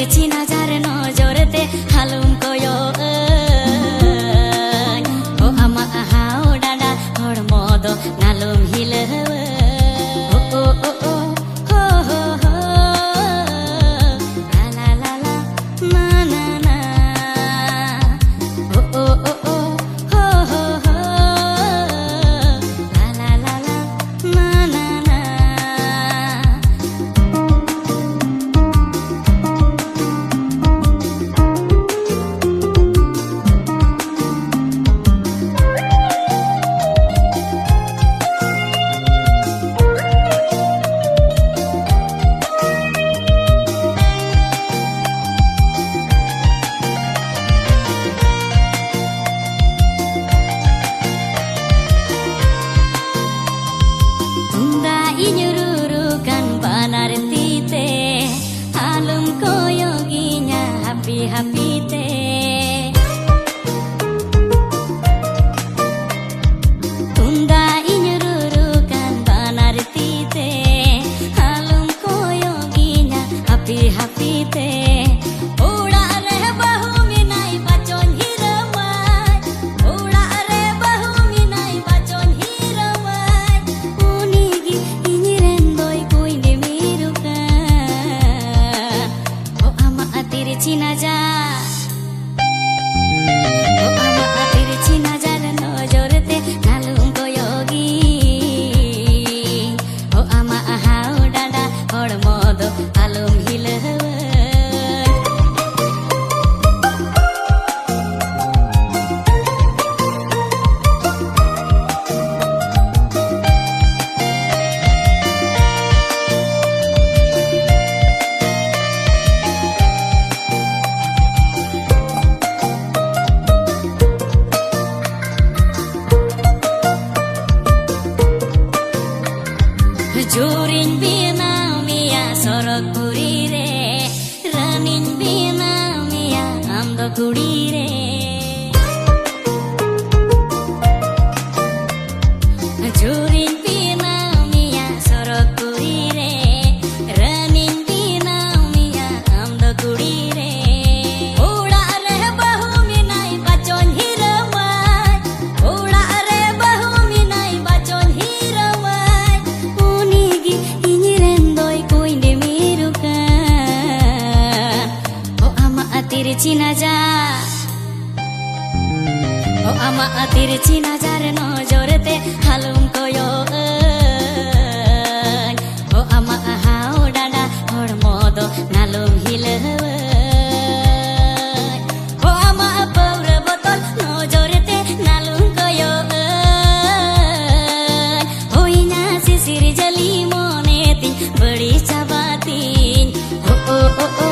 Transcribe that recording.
Cina jar nojorte halum koyo o ama ahao dada hor modo nalum hilewe o o o o ho ho ho la la la na na na o o o o ho ho ho la la la la na na na. Inyururukan banar tite halum koyoginya happy te tunda inyururukan banar tite halum koyoginya happy te uda re bahu minai bacon hiramai uda re bahu minai bacon hiramai unigi Cina jar o ama atir Cina jar nojorte nalum koyogi o ama ahao dada hor modo alum hilewe Jurin bina mia sorok kurire ranin bina mia amdo kurire Jurin bina mia sorok kurire ranin bina mia amdo kurire uda re bahu minai bacon hiramai uda re bahu minai bacon hiramai Cina jar o ama atir Cina jar nojorte halum koyo o ama ahao dada hor modo nalum hilewe o ama paura botol nojorte nalum koyo o inya sisir jali monetin badi cabatin o o o